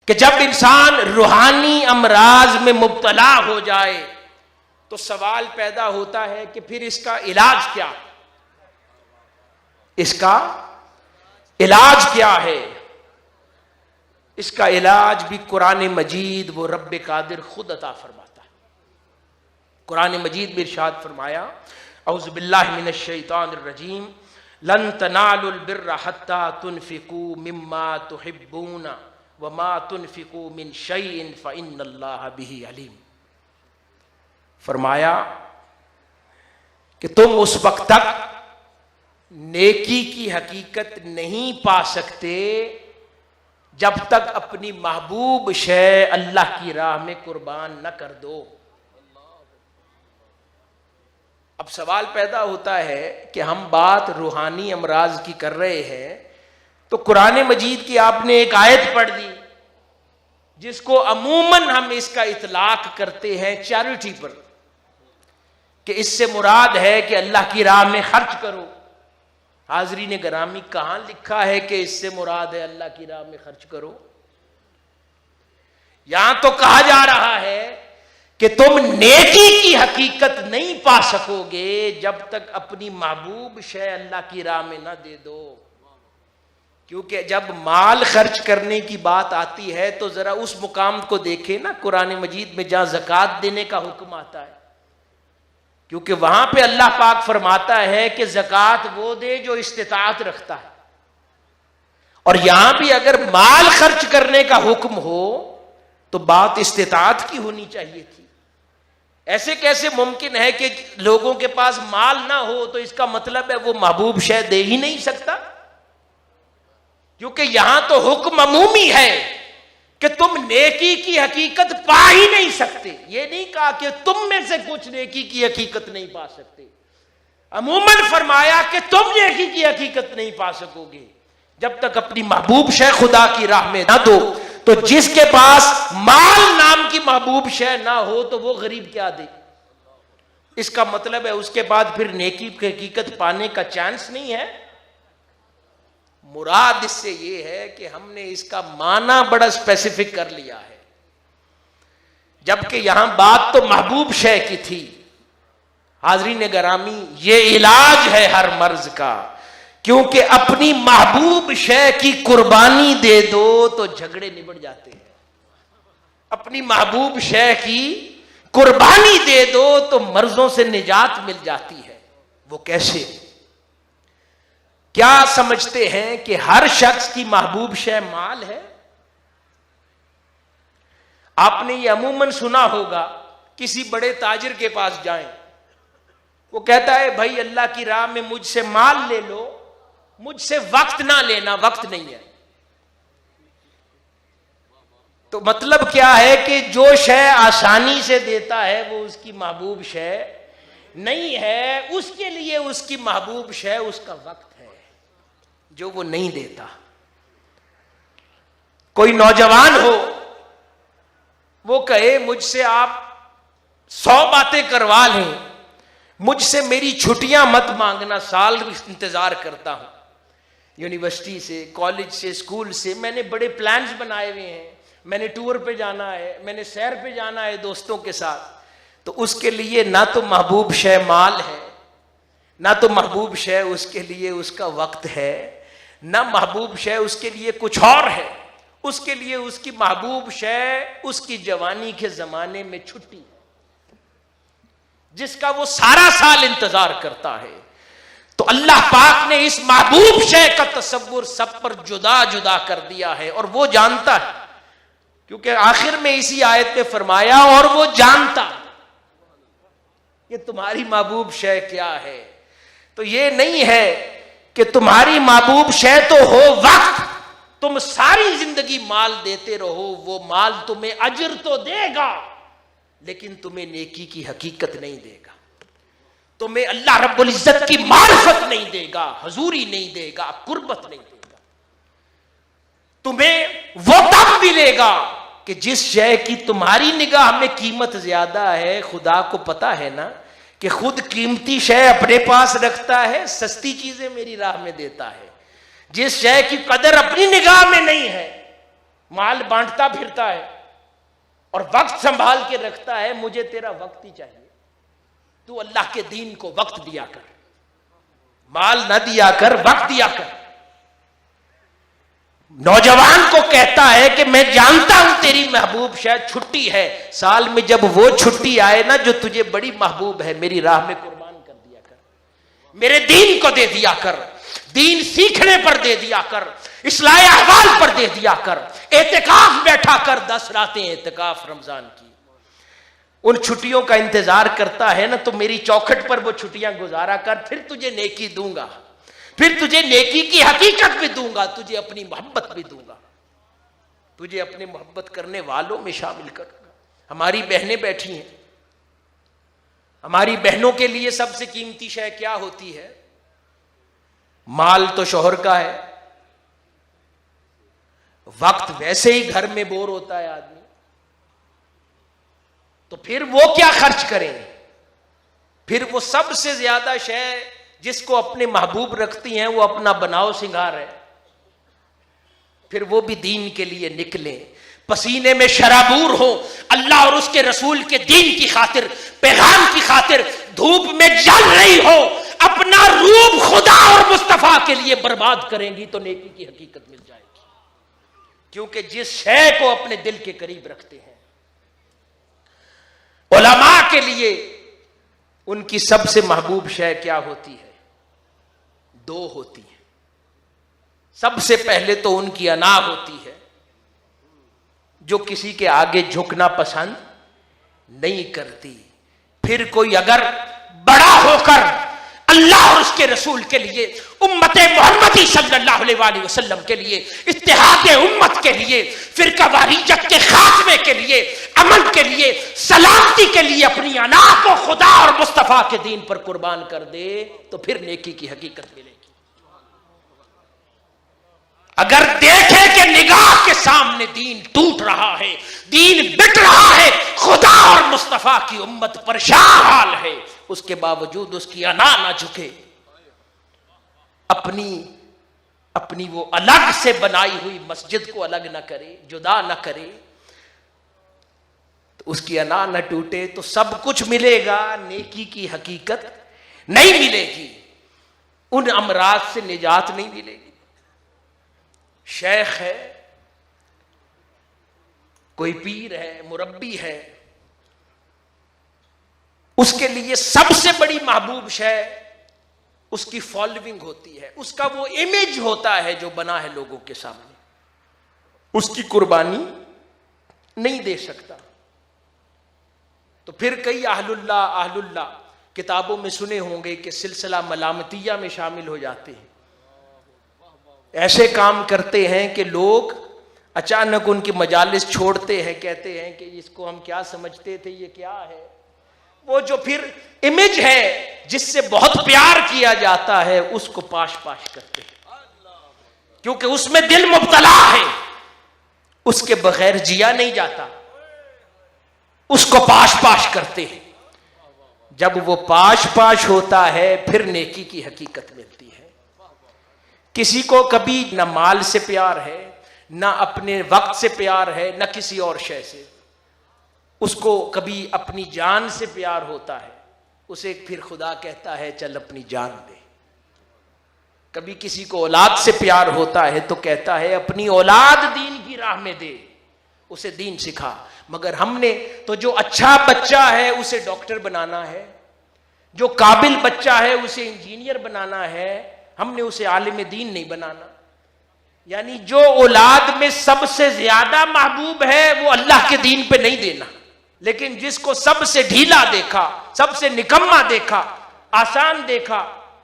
کہ جب انسان روحانی امراض میں مبتلا ہو جائے تو سوال پیدا ہوتا ہے کہ پھر اس کا علاج کیا؟ اس کا علاج کیا ہے؟ اس کا علاج بھی قرآن مجید وہ رب قادر خود عطا فرماتا ہے۔ قرآن مجید میں ارشاد فرمایا، اعوذ باللہ من الشیطان الرجیم، لن تنالوا البر حتی تنفقوا مما تحبون وما تنفقوا من شیء فإن اللہ بہ علیم۔ فرمایا کہ تم اس وقت تک نیکی کی حقیقت نہیں پا سکتے جب تک اپنی محبوب شے اللہ کی راہ میں قربان نہ کر دو۔ اب سوال پیدا ہوتا ہے کہ ہم بات روحانی امراض کی کر رہے ہیں تو قرآن مجید کی آپ نے ایک آیت پڑھ دی جس کو عموماً ہم اس کا اطلاق کرتے ہیں چیریٹی پر، کہ اس سے مراد ہے کہ اللہ کی راہ میں خرچ کرو۔ حاضرین گرامی، کہاں لکھا ہے کہ اس سے مراد ہے اللہ کی راہ میں خرچ کرو؟ یہاں تو کہا جا رہا ہے کہ تم نیکی کی حقیقت نہیں پا سکو گے جب تک اپنی محبوب شے اللہ کی راہ میں نہ دے دو۔ کیونکہ جب مال خرچ کرنے کی بات آتی ہے تو ذرا اس مقام کو دیکھیں نا قرآن مجید میں جہاں زکوٰۃ دینے کا حکم آتا ہے، کیونکہ وہاں پہ اللہ پاک فرماتا ہے کہ زکوٰۃ وہ دے جو استطاعت رکھتا ہے، اور یہاں بھی اگر مال خرچ کرنے کا حکم ہو تو بات استطاعت کی ہونی چاہیے تھی۔ ایسے کیسے ممکن ہے کہ لوگوں کے پاس مال نہ ہو تو اس کا مطلب ہے وہ محبوب شے دے ہی نہیں سکتا؟ کیونکہ یہاں تو حکم عمومی ہے کہ تم نیکی کی حقیقت پا ہی نہیں سکتے، یہ نہیں کہا کہ تم میں سے کچھ نیکی کی حقیقت نہیں پا سکتے، عموماً فرمایا کہ تم نیکی کی حقیقت نہیں پا سکو گے جب تک اپنی محبوب شے خدا کی راہ میں نہ دو۔ تو جس کے پاس مال نام کی محبوب شے نہ ہو تو وہ غریب کیا دے؟ اس کا مطلب ہے اس کے بعد پھر نیکی کی حقیقت پانے کا چانس نہیں ہے۔ مراد اس سے یہ ہے کہ ہم نے اس کا معنی بڑا اسپیسیفک کر لیا ہے، جبکہ یہاں بات تو محبوب شے کی تھی۔ حاضرین گرامی، یہ علاج ہے ہر مرض کا، کیونکہ اپنی محبوب شے کی قربانی دے دو تو جھگڑے نبٹ جاتے ہیں، اپنی محبوب شے کی قربانی دے دو تو مرضوں سے نجات مل جاتی ہے۔ وہ کیسے؟ کیا سمجھتے ہیں کہ ہر شخص کی محبوب شے مال ہے؟ آپ نے یہ عموماً سنا ہوگا، کسی بڑے تاجر کے پاس جائیں، وہ کہتا ہے بھائی اللہ کی راہ میں مجھ سے مال لے لو، مجھ سے وقت نہ لینا، وقت نہیں ہے۔ تو مطلب کیا ہے کہ جو شے آسانی سے دیتا ہے وہ اس کی محبوب شے نہیں ہے، اس کے لیے اس کی محبوب شے اس کا وقت ہے جو وہ نہیں دیتا۔ کوئی نوجوان ہو، وہ کہے مجھ سے آپ 100 باتیں کروا لیں، مجھ سے میری چھٹیاں مت مانگنا، سال انتظار کرتا ہوں، یونیورسٹی سے، کالج سے، اسکول سے میں نے بڑے پلانز بنائے ہوئے ہیں، میں نے ٹور پہ جانا ہے، میں نے سیر پہ جانا ہے دوستوں کے ساتھ۔ تو اس کے لیے نہ تو محبوب شے مال ہے، نہ تو محبوب شے اس کے لیے اس کا وقت ہے، نہ محبوب شے اس کے لیے کچھ اور ہے، اس کے لیے اس کی محبوب شے اس کی جوانی کے زمانے میں چھٹی، جس کا وہ سارا سال انتظار کرتا ہے۔ تو اللہ پاک نے اس محبوب شے کا تصور سب پر جدا جدا کر دیا ہے، اور وہ جانتا ہے، کیونکہ آخر میں اسی آیت میں فرمایا اور وہ جانتا کہ تمہاری محبوب شے کیا ہے۔ تو یہ نہیں ہے کہ تمہاری محبوب شے تو ہو وقت، تم ساری زندگی مال دیتے رہو، وہ مال تمہیں اجر تو دے گا لیکن تمہیں نیکی کی حقیقت نہیں دے گا، تمہیں اللہ رب العزت کی معرفت نہیں دے گا، حضوری نہیں دے گا، قربت نہیں دے گا۔ تمہیں وہ تب ملے گا کہ جس شے کی تمہاری نگاہ میں قیمت زیادہ ہے، خدا کو پتا ہے نا کہ خود قیمتی شے اپنے پاس رکھتا ہے، سستی چیزیں میری راہ میں دیتا ہے۔ جس شے کی قدر اپنی نگاہ میں نہیں ہے، مال بانٹتا پھرتا ہے اور وقت سنبھال کے رکھتا ہے، مجھے تیرا وقت ہی چاہیے، تو اللہ کے دین کو وقت دیا کر، مال نہ دیا کر، وقت دیا کر۔ نوجوان کو کہتا ہے کہ میں جانتا ہوں تیری محبوب شاید چھٹی ہے، سال میں جب وہ چھٹی آئے نا جو تجھے بڑی محبوب ہے، میری راہ میں قربان کر دیا کر، میرے دین کو دے دیا کر، دین سیکھنے پر دے دیا کر، اصلاح احوال پر دے دیا کر، اعتکاف بیٹھا کر 10 راتیں اعتکاف رمضان کی، ان چھٹیوں کا انتظار کرتا ہے نا، تو میری چوکھٹ پر وہ چھٹیاں گزارا کر، پھر تجھے نیکی دوں گا، پھر تجھے نیکی کی حقیقت بھی دوں گا، تجھے اپنی محبت بھی دوں گا، تجھے اپنے محبت کرنے والوں میں شامل کروں گا۔ ہماری بہنیں بیٹھی ہیں، ہماری بہنوں کے لیے سب سے قیمتی شے کیا ہوتی ہے؟ مال تو شوہر کا ہے، وقت ویسے ہی گھر میں بور ہوتا ہے آدمی، تو پھر وہ کیا خرچ کریں؟ پھر وہ سب سے زیادہ شے جس کو اپنے محبوب رکھتی ہیں وہ اپنا بناؤ سنگھار ہے، پھر وہ بھی دین کے لیے نکلیں، پسینے میں شرابور ہو، اللہ اور اس کے رسول کے دین کی خاطر، پیغام کی خاطر دھوپ میں جل رہی ہو، اپنا روپ خدا اور مصطفیٰ کے لیے برباد کریں گی تو نیکی کی حقیقت مل جائے گی، کیونکہ جس شے کو اپنے دل کے قریب رکھتے ہیں۔ علماء کے لیے ان کی سب سے محبوب شے کیا ہوتی ہے؟ 2 ہوتی ہیں۔ سب سے پہلے تو ان کی انا ہوتی ہے، جو کسی کے آگے جھکنا پسند نہیں کرتی۔ پھر کوئی اگر بڑا ہو کر اللہ اور اس کے رسول کے لیے، امت محمدی صلی اللہ علیہ وآلہ وسلم کے لیے، اتحاد امت کے لیے، فرقہ واریت کے خاتمے کے لیے، امن کے لیے، سلامتی کے لیے اپنی انا کو خدا اور مصطفیٰ کے دین پر قربان کر دے تو پھر نیکی کی حقیقت ملے گی۔ اگر دیکھے کہ نگاہ کے سامنے دین ٹوٹ رہا ہے، دین بٹ رہا ہے، خدا اور مصطفیٰ کی امت پریشان حال ہے، اس کے باوجود اس کی انا نہ جھکے، اپنی وہ الگ سے بنائی ہوئی مسجد کو الگ نہ کرے، جدا نہ کرے، تو اس کی انا نہ ٹوٹے تو سب کچھ ملے گا، نیکی کی حقیقت نہیں ملے گی، ان امراض سے نجات نہیں ملے گی۔ شیخ ہے، کوئی پیر ہے، مربی ہے، اس کے لیے سب سے بڑی محبوب شے اس کی فالوئنگ ہوتی ہے، اس کا وہ امیج ہوتا ہے جو بنا ہے لوگوں کے سامنے، اس کی قربانی نہیں دے سکتا۔ تو پھر کئی اہل اللہ کتابوں میں سنے ہوں گے کہ سلسلہ ملامتیہ میں شامل ہو جاتے ہیں، ایسے کام کرتے ہیں کہ لوگ اچانک ان کی مجالس چھوڑتے ہیں، کہتے ہیں کہ اس کو ہم کیا سمجھتے تھے، یہ کیا ہے، وہ جو پھر امیج ہے جس سے بہت پیار کیا جاتا ہے اس کو پاش کرتے ہیں، کیونکہ اس میں دل مبتلا ہے، اس کے بغیر جیا نہیں جاتا، اس کو پاش کرتے ہیں۔ جب وہ پاش ہوتا ہے پھر نیکی کی حقیقت ملتی ہے۔ کسی کو کبھی نہ مال سے پیار ہے، نہ اپنے وقت سے پیار ہے، نہ کسی اور شے سے، اس کو کبھی اپنی جان سے پیار ہوتا ہے، اسے پھر خدا کہتا ہے چل اپنی جان دے۔ کبھی کسی کو اولاد سے پیار ہوتا ہے تو کہتا ہے اپنی اولاد دین کی راہ میں دے، اسے دین سکھا۔ مگر ہم نے تو جو اچھا بچہ ہے اسے ڈاکٹر بنانا ہے، جو قابل بچہ ہے اسے انجینئر بنانا ہے، ہم نے اسے عالم دین نہیں بنانا۔ یعنی جو اولاد میں سب سے زیادہ محبوب ہے وہ اللہ کے دین پہ نہیں دینا، لیکن جس کو سب سے ڈھیلا دیکھا، سب سے نکما دیکھا، آسان دیکھا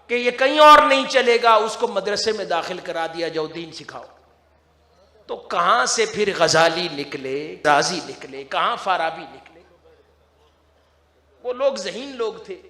کہ یہ کہیں اور نہیں چلے گا، اس کو مدرسے میں داخل کرا دیا، جاؤ دین سکھاؤ۔ تو کہاں سے پھر غزالی نکلے، رازی نکلے، کہاں فارابی نکلے؟ وہ لوگ ذہین لوگ تھے۔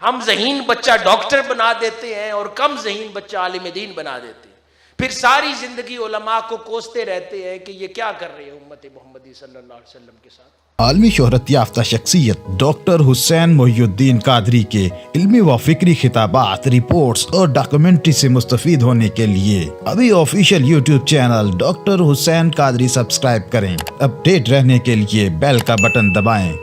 ہم ذہین بچہ ڈاکٹر بنا دیتے ہیں اور کم ذہین بچہ عالم دین بنا دیتے ہیں، پھر ساری زندگی علماء کو کوستے رہتے ہیں کہ یہ کیا کر رہے ہیں امت محمدی صلی اللہ علیہ وسلم کے ساتھ. عالمی شہرت یافتہ شخصیت ڈاکٹر حسین محی الدین قادری کے علمی و فکری خطابات، رپورٹس اور ڈاکومنٹری سے مستفید ہونے کے لیے ابھی آفیشیل یوٹیوب چینل ڈاکٹر حسین قادری سبسکرائب کریں. اپ ڈیٹ رہنے کے لیے بیل کا بٹن دبائیں.